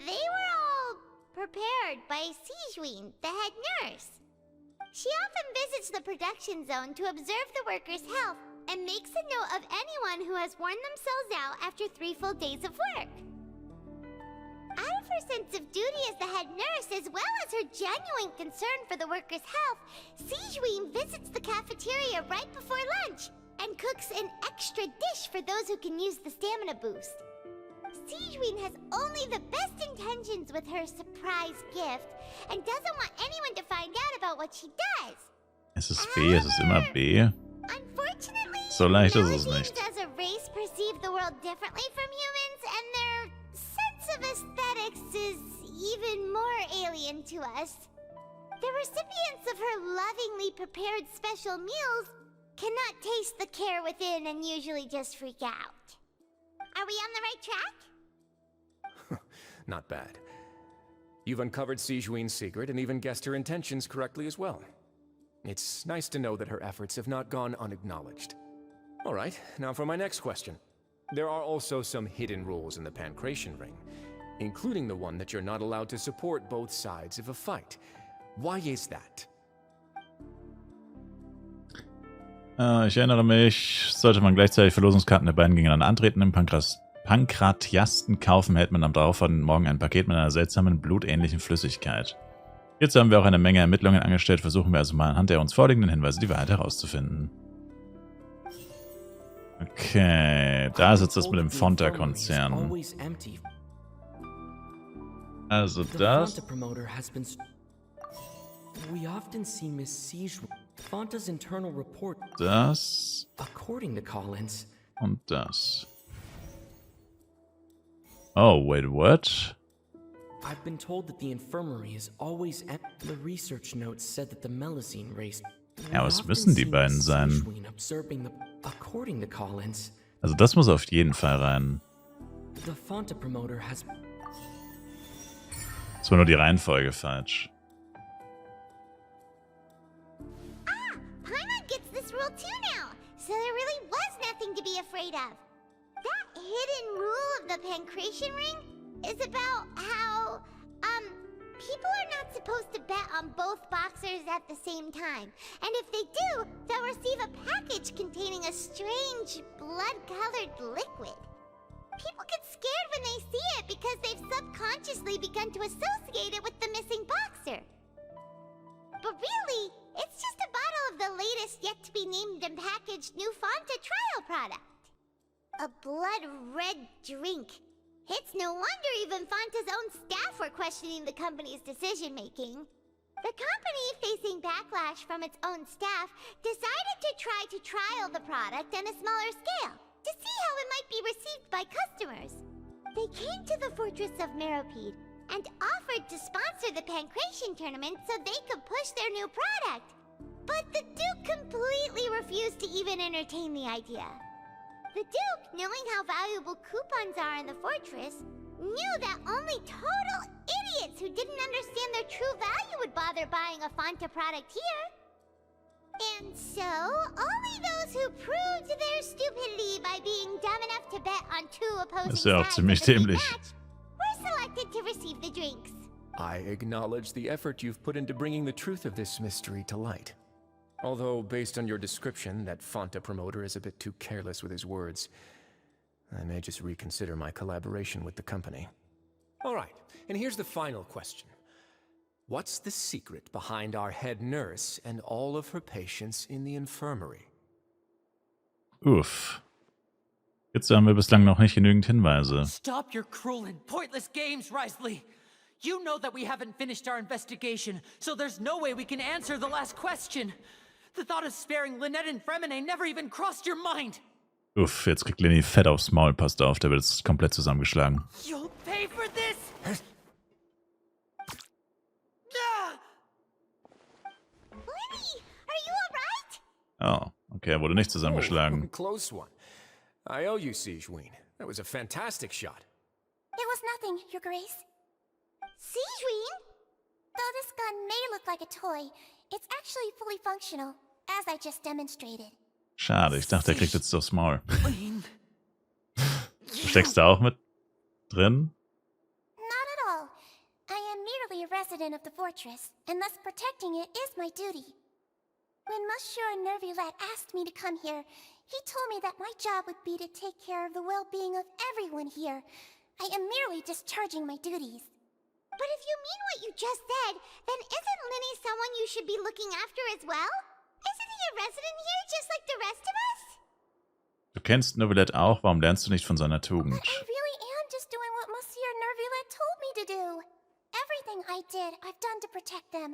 [SPEAKER 3] they were all prepared by Sijuin, the head nurse. She often visits the production zone to observe the workers' health and makes a note of anyone who has worn themselves out after 3 full days of work. Out of her sense of duty as the head nurse, as well as her genuine concern for the workers' health, Sijuin visits the cafeteria right before lunch and cooks an extra dish for those who can use the stamina boost. Sijuin has only the best intentions with her surprise gift and doesn't want anyone to find out about what she does.
[SPEAKER 1] Es ist B, es ist immer B.
[SPEAKER 3] Unfortunately,
[SPEAKER 1] So leicht ist es
[SPEAKER 3] Melodians
[SPEAKER 1] nicht.
[SPEAKER 3] as a race perceive the world differently from humans, and their sense of aesthetics is even more alien to us. The recipients of her lovingly prepared special meals cannot taste the care within and usually just freak out. Are we on the right track?
[SPEAKER 7] Not bad. You've uncovered Sijuin's secret and even guessed her intentions correctly as well. It's nice to know that her efforts have not gone unacknowledged. All right, now for my next question. There are also some hidden rules in the Pancration Ring, including the one that you're not allowed to support both sides of a fight. Why is that?
[SPEAKER 1] Ich erinnere mich, sollte man gleichzeitig Verlosungskarten der beiden gegeneinander antreten, im Pankratiasten kaufen, hält man am darauffolgenden Morgen ein Paket mit einer seltsamen, blutähnlichen Flüssigkeit. Hierzu haben wir auch eine Menge Ermittlungen angestellt, versuchen wir also mal anhand der uns vorliegenden Hinweise die Wahrheit herauszufinden. Okay, da ist jetzt das mit dem Fonta-Konzern. Also das...
[SPEAKER 5] We often see Miss Sijuin. Fonta's internal report.
[SPEAKER 1] Das...
[SPEAKER 5] According to Collins.
[SPEAKER 1] Und das. Oh, wait, what?
[SPEAKER 5] I've been told that the infirmary is always at the research notes said that the Melusine race.
[SPEAKER 1] Ja, was müssen die beiden sein?
[SPEAKER 5] According to Collins.
[SPEAKER 1] Also das muss auf jeden Fall rein.
[SPEAKER 5] The Fonta promoter has.
[SPEAKER 1] Es war nur die Reihenfolge falsch.
[SPEAKER 3] Paimon gets this rule too now, so there really was nothing to be afraid of. That hidden rule of the Pancration Ring is about how, people are not supposed to bet on both boxers at the same time. And if they do, they'll receive a package containing a strange, blood-colored liquid. People get scared when they see it because they've subconsciously begun to associate it with the missing boxer. But really, it's just a bottle of the latest yet-to-be-named and packaged new Fonta trial product. A blood-red drink. It's no wonder even Fonta's own staff were questioning the company's decision-making. The company, facing backlash from its own staff, decided to try to trial the product on a smaller scale, to see how it might be received by customers. They came to the fortress of Meropide and offered to sponsor the Pancration tournament so they could push their new product. But the Duke completely refused to even entertain the idea. The Duke, knowing how valuable coupons are in the fortress, knew that only total idiots who didn't understand their true value would bother buying a Fonta product here. And so, only those who proved their stupidity by being dumb enough to bet on 2 opposing
[SPEAKER 1] Das ist ja auch
[SPEAKER 3] sides
[SPEAKER 1] ziemlich
[SPEAKER 3] of a big
[SPEAKER 1] dämlich.
[SPEAKER 3] match were selected to receive the drinks.
[SPEAKER 7] I acknowledge the effort you've put into bringing the truth of this mystery to light. Although, based on your description, that Fonta promoter is a bit too careless with his words, I may just reconsider my collaboration with the company. All right, and here's the final question. What's the secret behind our head nurse and all of her patients in the infirmary?
[SPEAKER 1] Uff. Jetzt haben wir bislang noch nicht genügend Hinweise.
[SPEAKER 8] Stop your cruel and pointless games, Risley! You know that we haven't finished our investigation, so there's no way we can answer the last question. The thought of sparing Lynette and Fremine never even crossed your mind.
[SPEAKER 1] Uff, jetzt kriegt Lenny fett aufs Maul. Passt auf, der wird jetzt komplett zusammengeschlagen.
[SPEAKER 8] You'll pay for this! Ah!
[SPEAKER 3] Lenny, are you alright?
[SPEAKER 1] Oh, okay, er wurde nicht zusammengeschlagen.
[SPEAKER 7] Oh, close one. I owe you, Sigeween. That was a fantastic shot.
[SPEAKER 3] It was nothing, Your Grace. Sigeween? Though this gun may look like a toy, it's actually fully functional, as I just demonstrated.
[SPEAKER 1] Schade, ich dachte, er kriegt jetzt aufs Maul.
[SPEAKER 8] Wayne.
[SPEAKER 1] Du steckst da auch mit drin?
[SPEAKER 3] Not at all. I am merely a resident of the fortress, and thus protecting it is my duty. When Monsieur Nervulette asked me to come here, he told me that my job would be to take care of the well-being of everyone here. I am merely discharging my duties. But if you mean what you just said, then isn't Linny someone you should be looking after as well? Isn't he a resident here just like the rest of us?
[SPEAKER 1] Du kennst Nervulette auch, warum lernst du nicht von seiner Tugend?
[SPEAKER 3] But I really am just doing what Monsieur Nervulette told me to do. Everything I did, I've done to protect them.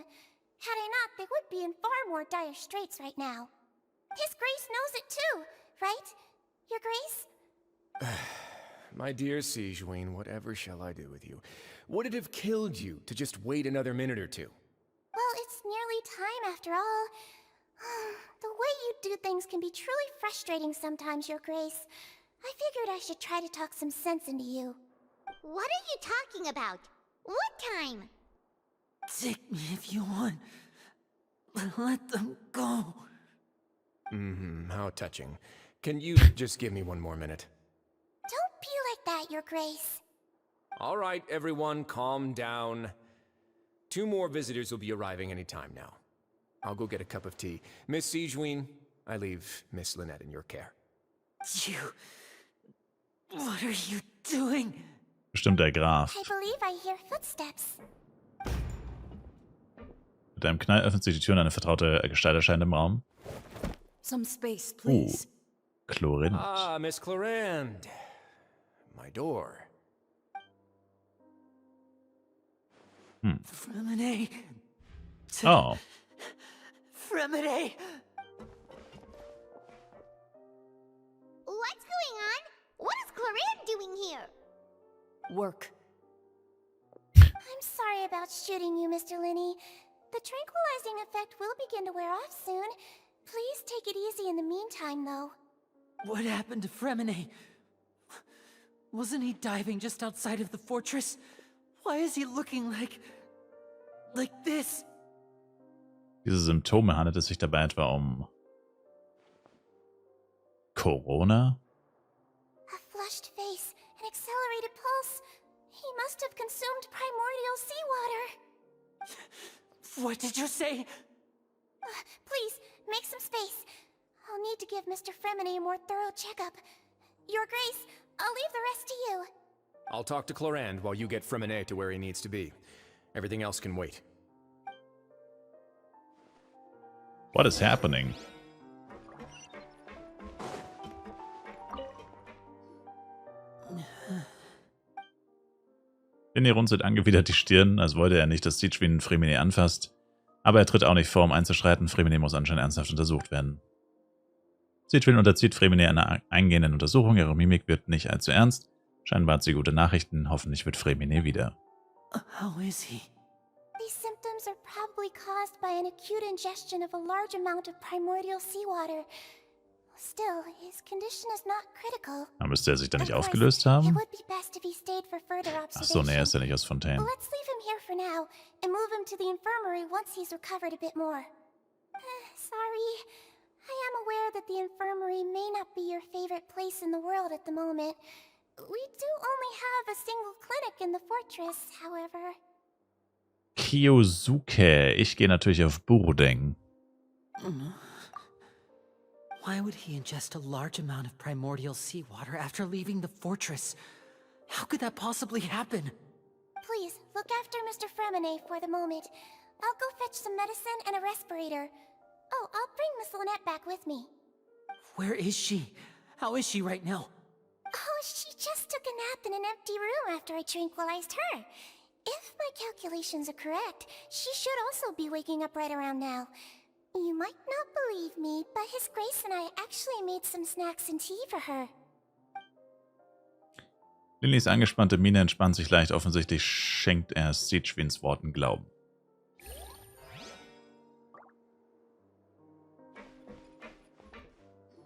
[SPEAKER 3] Had I not, they would be in far more dire straits right now. His Grace knows it too, right? Your Grace?
[SPEAKER 7] My dear Sigeween, whatever shall I do with you? Would it have killed you to just wait another minute or two?
[SPEAKER 3] Well, it's nearly time after all. The way you do things can be truly frustrating sometimes, Your Grace. I figured I should try to talk some sense into you. What are you talking about? What time?
[SPEAKER 8] Take me if you want. But let them go.
[SPEAKER 7] How touching. Can you just give me one more minute?
[SPEAKER 3] Don't be like that, Your Grace.
[SPEAKER 7] All right, everyone, calm down. 2 more visitors will be arriving any time now. I'll go get a cup of tea. Miss Sigeween, I leave Miss Lynette in your care.
[SPEAKER 8] You... What are you doing?
[SPEAKER 1] Bestimmt der Graf.
[SPEAKER 3] I believe I hear footsteps.
[SPEAKER 1] Mit einem Knall öffnet sich die Tür und eine vertraute Gestalt erscheint im Raum.
[SPEAKER 9] Some space, please.
[SPEAKER 1] Chlorint.
[SPEAKER 7] Ah, Miss Clorand. My door.
[SPEAKER 8] Fremine.
[SPEAKER 1] Oh,
[SPEAKER 8] Fremine.
[SPEAKER 3] What's going on? What is Clorand doing here?
[SPEAKER 9] Work.
[SPEAKER 3] I'm sorry about shooting you, Mr. Linney. The tranquilizing effect will begin to wear off soon. Please take it easy in the meantime, though.
[SPEAKER 8] What happened to Fremine? Wasn't he diving just outside of the fortress? Why is he looking like this?
[SPEAKER 1] diese Symptome, handelt es sich dabei etwa um Corona?
[SPEAKER 3] A flushed face, an accelerated pulse. He must have consumed primordial seawater.
[SPEAKER 8] What did you say?
[SPEAKER 3] Please, make some space. I'll need to give Mr. Fremine a more thorough checkup. Your Grace, I'll leave the rest to you.
[SPEAKER 7] I'll talk to Clorand while you get Fremine to where he needs to be. Everything else can wait.
[SPEAKER 1] What is happening? Lenny runzelt angewidert die Stirn, als wollte er nicht, dass Sigeween Fremine anfasst. Aber er tritt auch nicht vor, um einzuschreiten. Fremine muss anscheinend ernsthaft untersucht werden. Sigeween unterzieht Fremine einer eingehenden Untersuchung. Ihre Mimik wird nicht allzu ernst. Scheinbar hat sie gute Nachrichten. Hoffentlich wird Fremine wieder.
[SPEAKER 8] How is he?
[SPEAKER 3] These symptoms are probably caused by an acute ingestion of a large amount of primordial seawater. Still, his condition is not critical.
[SPEAKER 1] Aber müsste er sich da nicht
[SPEAKER 3] Of course,
[SPEAKER 1] aufgelöst
[SPEAKER 3] It
[SPEAKER 1] haben?
[SPEAKER 3] would be best if he stayed for further
[SPEAKER 1] Ach so, nee, er
[SPEAKER 3] observation.
[SPEAKER 1] ist ja nicht aus Fontaine.
[SPEAKER 3] Let's leave him here for now and move him to the infirmary once he's recovered a bit more. Sorry. I am aware that the infirmary may not be your favorite place in the world at the moment. We do only have a single clinic in the fortress, however.
[SPEAKER 1] Kyosuke. Ich gehe natürlich auf Burudeng.
[SPEAKER 8] Why would he ingest a large amount of primordial seawater after leaving the fortress? How could that possibly happen?
[SPEAKER 3] Please, look after Mr. Fremine for the moment. I'll go fetch some medicine and a respirator. Oh, I'll bring Miss Lynette back with me.
[SPEAKER 8] Where is she? How is she right now?
[SPEAKER 3] Oh, she just took a nap in an empty room after I tranquilized her. If my calculations are correct, she should also be waking up right around now. You might not believe me, but His Grace and I actually made some snacks and tea for her.
[SPEAKER 1] Lillys angespannte Miene entspannt sich leicht. Offensichtlich schenkt er Siegwins Worten Glauben.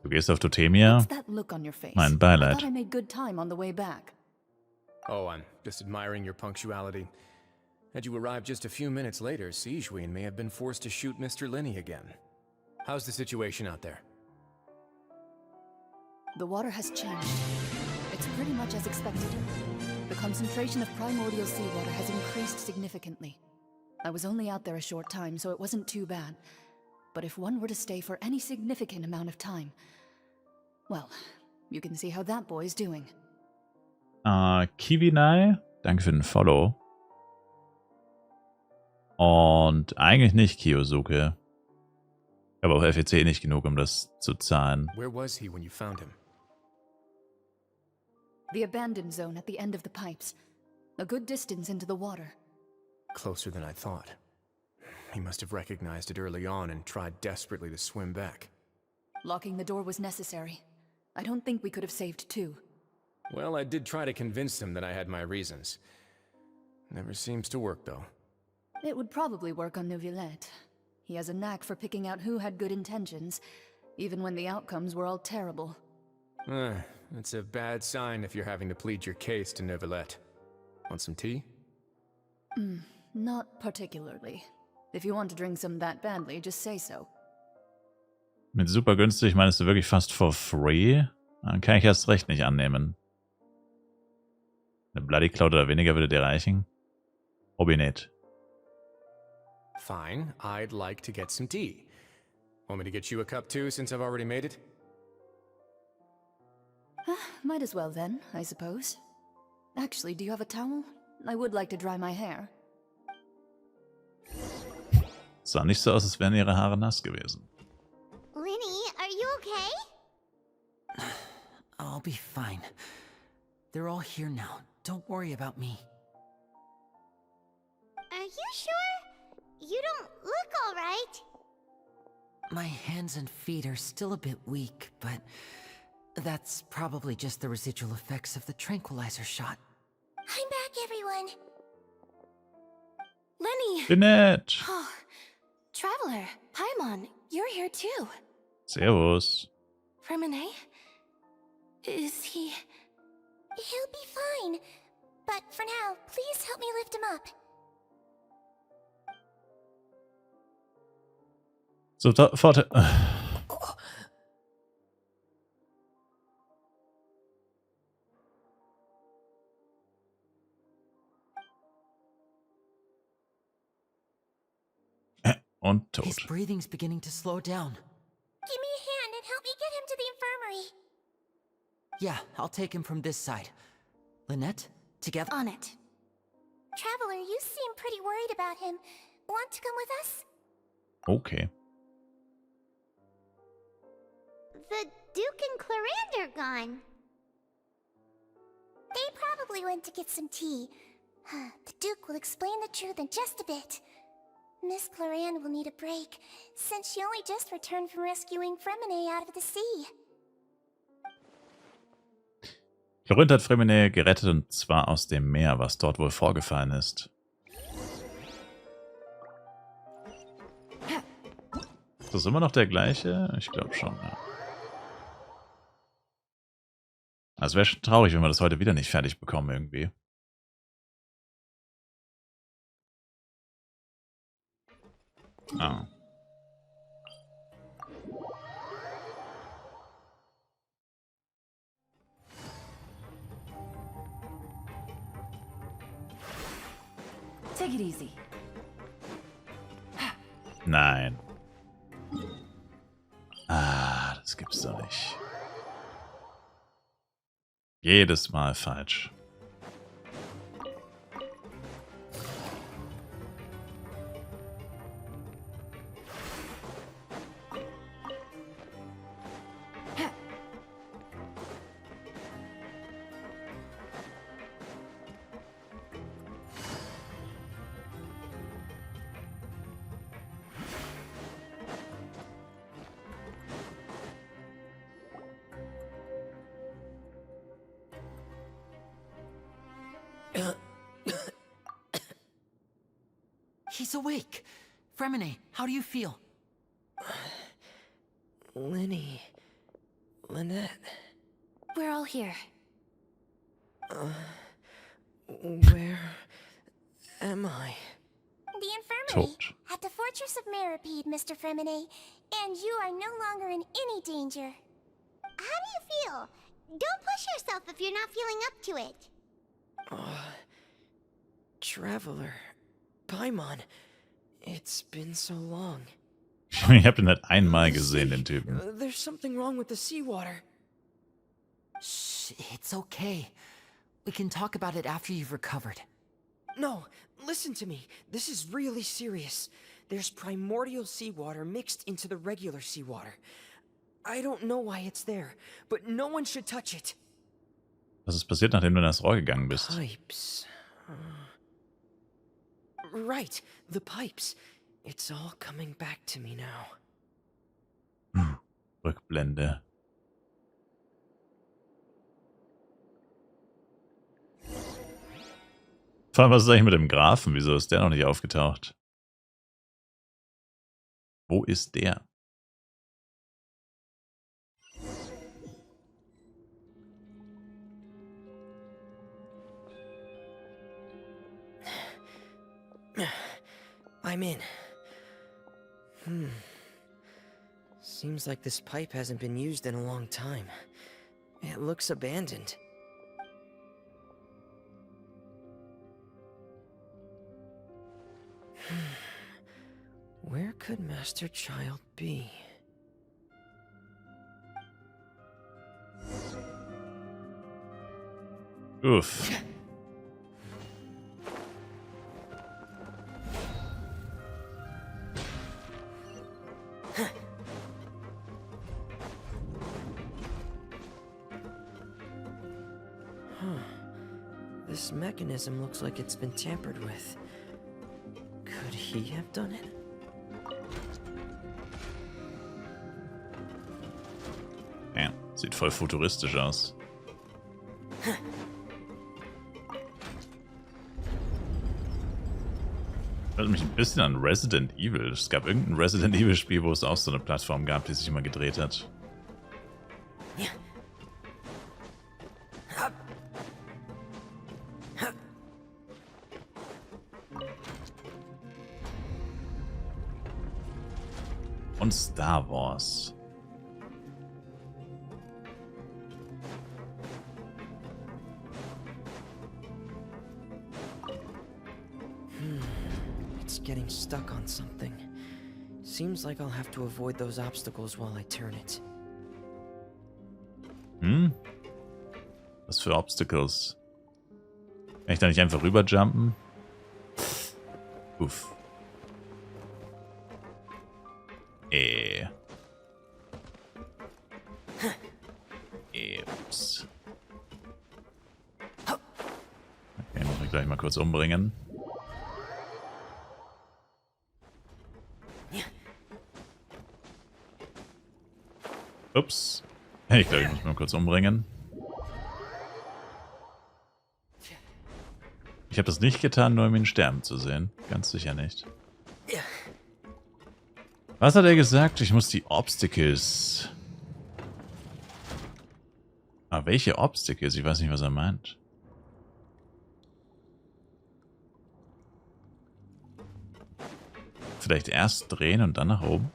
[SPEAKER 1] Du gehst auf Totemia.
[SPEAKER 9] What's that look on your face?
[SPEAKER 1] Mein
[SPEAKER 9] I
[SPEAKER 1] Beileid.
[SPEAKER 9] thought I made good time on the way back.
[SPEAKER 7] Oh, I'm just admiring your punctuality. Had you arrived just a few minutes later, Siegwin may have been forced to shoot Mr. Linny again. How's the situation out there?
[SPEAKER 9] The water has changed. It's pretty much as expected. The concentration of primordial seawater has increased significantly. I was only out there a short time, so it wasn't too bad. But if one were to stay for any significant amount of time, well, you can see how that boy is doing.
[SPEAKER 1] Kiwinai, danke für den Follow. Und eigentlich nicht Kiyosuke. Aber auf FEC nicht genug, um das zu zahlen.
[SPEAKER 7] Where was he when you found him?
[SPEAKER 9] The abandoned zone at the end of the pipes. A good distance into the water.
[SPEAKER 7] Closer than I thought. He must have recognized it early on and tried desperately to swim back.
[SPEAKER 9] Locking the door was necessary. I don't think we could have saved two.
[SPEAKER 7] Well, I did try to convince him that I had my reasons. Never seems to work, though.
[SPEAKER 9] It would probably work on Neuvillette. He has a knack for picking out who had good intentions, even when the outcomes were all terrible.
[SPEAKER 7] It's a bad sign if you're having to plead your case to Neuvillette. Want some tea?
[SPEAKER 9] Not particularly. If you want to drink some that badly, just say so.
[SPEAKER 1] Mit super günstig meinst du wirklich fast for free? Dann kann ich erst recht nicht annehmen. Eine Bloody Cloud oder weniger würde dir reichen? Hobby nicht.
[SPEAKER 7] Fine, I'd like to get some tea. Want me to get you a cup too, since I've already made it?
[SPEAKER 9] Might as well then, I suppose. Actually, do you have a towel? I would like to dry my hair.
[SPEAKER 1] Sah nicht so aus, als wären ihre Haare nass gewesen.
[SPEAKER 3] Linny, are you okay?
[SPEAKER 8] I'll be fine. They're all here now. Don't worry about me.
[SPEAKER 3] Are you sure? You don't look all right.
[SPEAKER 8] My hands and feet are still a bit weak, but that's probably just the residual effects of the tranquilizer shot.
[SPEAKER 3] I'm back, everyone.
[SPEAKER 4] Lenny!
[SPEAKER 1] Jeanette!
[SPEAKER 4] Oh, Traveler, Paimon, you're here too.
[SPEAKER 1] Servus.
[SPEAKER 4] Remine? Is he...
[SPEAKER 3] He'll be fine. But for now, please help me lift him up.
[SPEAKER 1] Sofort. Und tot.
[SPEAKER 8] His breathing's beginning to slow down.
[SPEAKER 3] Give me a hand and help me get him to the infirmary.
[SPEAKER 8] Yeah, I'll take him from this side. Lynette, together?
[SPEAKER 4] On it.
[SPEAKER 3] Traveler, you seem pretty worried about him. Want to come with us?
[SPEAKER 1] Okay.
[SPEAKER 3] The Duke and Clarande are gone. They probably went to get some tea. The Duke will explain the truth in just a bit. Miss Clarande will need a break, since she only just returned from rescuing Fremine out of the sea.
[SPEAKER 1] Chlorint hat Fremine gerettet, und zwar aus dem Meer, was dort wohl vorgefallen ist. Ist das immer noch der gleiche? Ich glaube schon, ja. Also wäre schon traurig, wenn wir das heute wieder nicht fertig bekommen irgendwie. Ah.
[SPEAKER 9] Take it easy.
[SPEAKER 1] Nein. Ah, das gibt's doch nicht. Jedes Mal falsch.
[SPEAKER 8] She's awake. Fremine, how do you feel?
[SPEAKER 5] Lenny. Lynette.
[SPEAKER 4] We're all here.
[SPEAKER 5] Where am I?
[SPEAKER 3] The infirmary.
[SPEAKER 1] Tot.
[SPEAKER 3] At the Fortress of Mirapede, Mr. Fremine. And you are no longer in any danger. How do you feel? Don't push yourself if you're not feeling up to it.
[SPEAKER 5] Traveler. Paimon. It's been so long.
[SPEAKER 1] Ich habe den halt einmal gesehen, den Typen.
[SPEAKER 5] There's something wrong with the seawater.
[SPEAKER 8] Shh, it's okay. We can talk about it after you've recovered.
[SPEAKER 5] No, listen to me. This is really serious. There's primordial seawater mixed into the regular seawater. I don't know why it's there, but no one should touch it.
[SPEAKER 1] Was ist passiert, nachdem du in das Rohr gegangen bist?
[SPEAKER 5] Pipes. Right, the pipes. It's all coming back to me now.
[SPEAKER 1] Rückblende. Vor allem, was ist eigentlich mit dem Grafen? Wieso ist der noch nicht aufgetaucht? Wo ist der?
[SPEAKER 5] I'm in. Seems like this pipe hasn't been used in a long time. It looks abandoned. Where could Master Child be?
[SPEAKER 1] Uff.
[SPEAKER 5] This mechanism looks like it's been tampered with. Could he have done it?
[SPEAKER 1] Ja, sieht voll futuristisch aus. Erinnert mich ein bisschen an Resident Evil. Es gab irgendein Resident Evil Spiel, wo es auch so eine Plattform gab, die sich immer gedreht hat. Und Star Wars.
[SPEAKER 5] It's getting stuck on something. Seems like I'll have to avoid those obstacles while I turn it.
[SPEAKER 1] Was für Obstacles? Kann ich da nicht einfach rüberjumpen? Uff. Ups. Okay, muss ich gleich mal kurz umbringen. Ups. Ich glaube, ich muss mal kurz umbringen. Ich habe das nicht getan, nur um ihn sterben zu sehen. Ganz sicher nicht. Was hat er gesagt? Ich muss die Obstacles... Ah, welche Obstacles? Ich weiß nicht, was er meint. Vielleicht erst drehen und dann nach oben?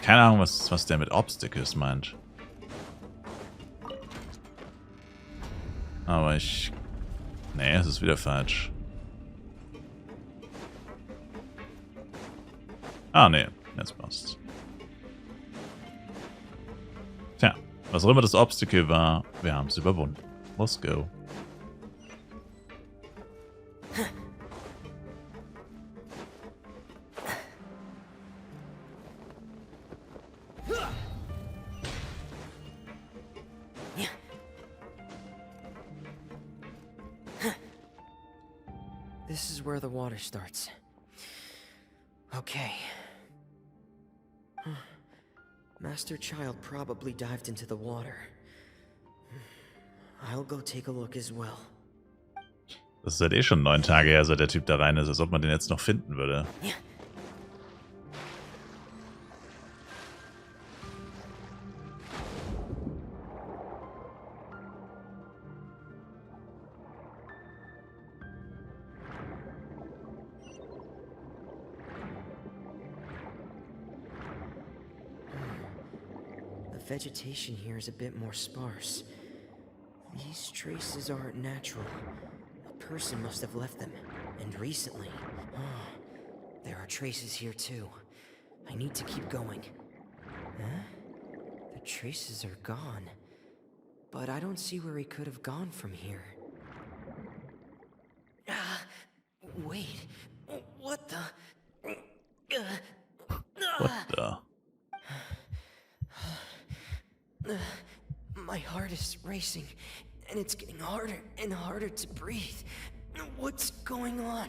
[SPEAKER 1] Keine Ahnung, was der mit Obstacles meint. Aber ich... Nee, es ist wieder falsch. Ah, nee. Jetzt passt's. Tja, was auch immer das Obstacle war, wir haben es überwunden. Let's go.
[SPEAKER 5] This is where the water starts. Okay. Master Child probably dived into the water. I'll go take a look as well.
[SPEAKER 1] Das ist halt eh schon 9 Tage her, seit der Typ da rein ist, als ob man den jetzt noch finden würde.
[SPEAKER 5] The vegetation here is a bit more sparse. These traces aren't natural. A person must have left them, and recently. Oh, there are traces here too. I need to keep going. Huh? The traces are gone. But I don't see where he could have gone from here. Wait. What the?
[SPEAKER 1] What the?
[SPEAKER 5] My heart is racing, and it's getting harder and harder to breathe. What's going on?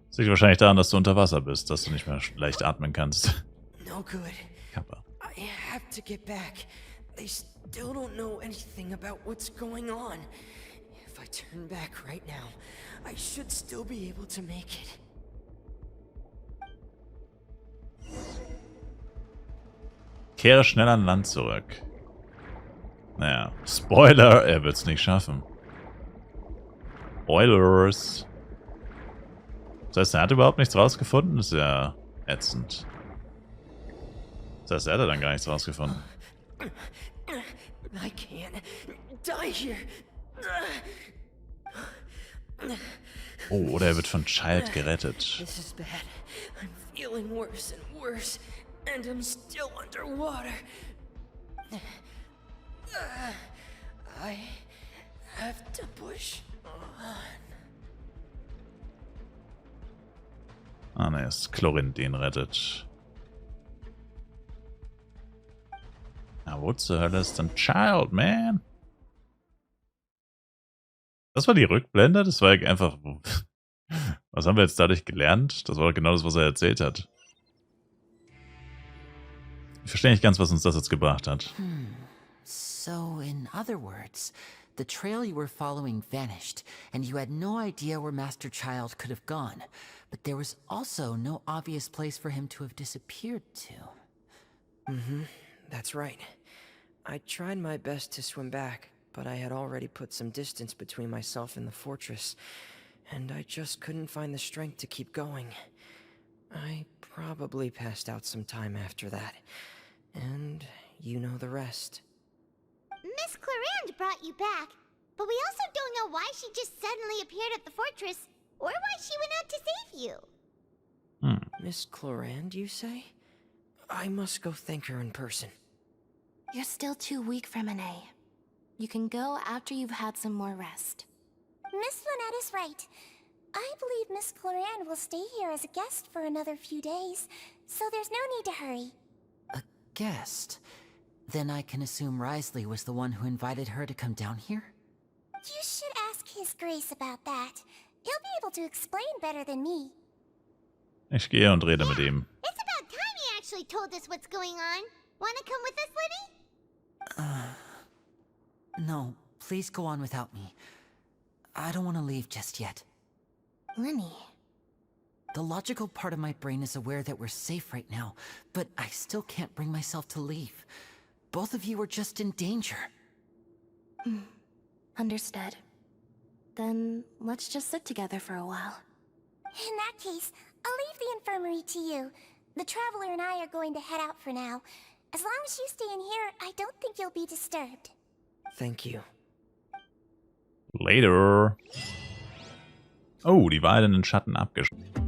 [SPEAKER 1] Das liegt wahrscheinlich daran, dass du unter Wasser bist, dass du nicht mehr leicht atmen kannst.
[SPEAKER 5] No good.
[SPEAKER 1] Kappa.
[SPEAKER 5] I have to get back. They still don't know anything about what's going on. If I turn back right now, I should still be able to make it.
[SPEAKER 1] Kehre schnell an Land zurück. Naja, Spoiler, er wird's nicht schaffen. Spoilers. Das heißt, er hat überhaupt nichts rausgefunden? Das ist ja ätzend. Das heißt, er hat dann gar nichts rausgefunden.
[SPEAKER 5] I can't die here.
[SPEAKER 1] Oh, oder er wird von Child gerettet.
[SPEAKER 5] This is bad. I'm feeling worse and worse, and I'm still underwater. I have to push on.
[SPEAKER 1] Ah, ne, ist Chlorin, die ihn rettet. Na, wo zur Hölle ist denn Child, man? Das war die Rückblende? Das war einfach... Was haben wir jetzt dadurch gelernt? Das war genau das, was er erzählt hat. Ich verstehe nicht ganz, was uns das jetzt gebracht hat.
[SPEAKER 2] So, in other words, the trail you were following vanished, and you had no idea where Master Child could have gone. But there was also no obvious place for him to have disappeared to.
[SPEAKER 5] That's right. I tried my best to swim back, but I had already put some distance between myself and the fortress, and I just couldn't find the strength to keep going. I probably passed out some time after that, and you know the rest.
[SPEAKER 3] Miss Clarande brought you back, but we also don't know why she just suddenly appeared at the fortress, or why she went out to save you.
[SPEAKER 5] Miss Clarande, you say? I must go thank her in person.
[SPEAKER 4] You're still too weak, Fremine. You can go after you've had some more rest.
[SPEAKER 3] Miss Lynette is right. I believe Miss Clarande will stay here as a guest for another few days, so there's no need to hurry.
[SPEAKER 2] A guest? Then I can assume Risley was the one who invited her to come down here?
[SPEAKER 3] You should ask His Grace about that. He'll be able to explain better than me.
[SPEAKER 1] Ich gehe und rede mit ihm.
[SPEAKER 3] It's about time he actually told us what's going on. Wanna come with us, Lenny?
[SPEAKER 2] No, please go on without me. I don't want to leave just yet.
[SPEAKER 4] Lenny.
[SPEAKER 2] The logical part of my brain is aware that we're safe right now, but I still can't bring myself to leave. Both of you are just in danger.
[SPEAKER 4] Understood. Then let's just sit together for a while.
[SPEAKER 3] In that case, I'll leave the infirmary to you. The Traveler and I are going to head out for now. As long as you stay in here, I don't think you'll be disturbed.
[SPEAKER 5] Thank you.
[SPEAKER 1] Later. Oh, die Wahrheit in den Schatten abgeschlossen.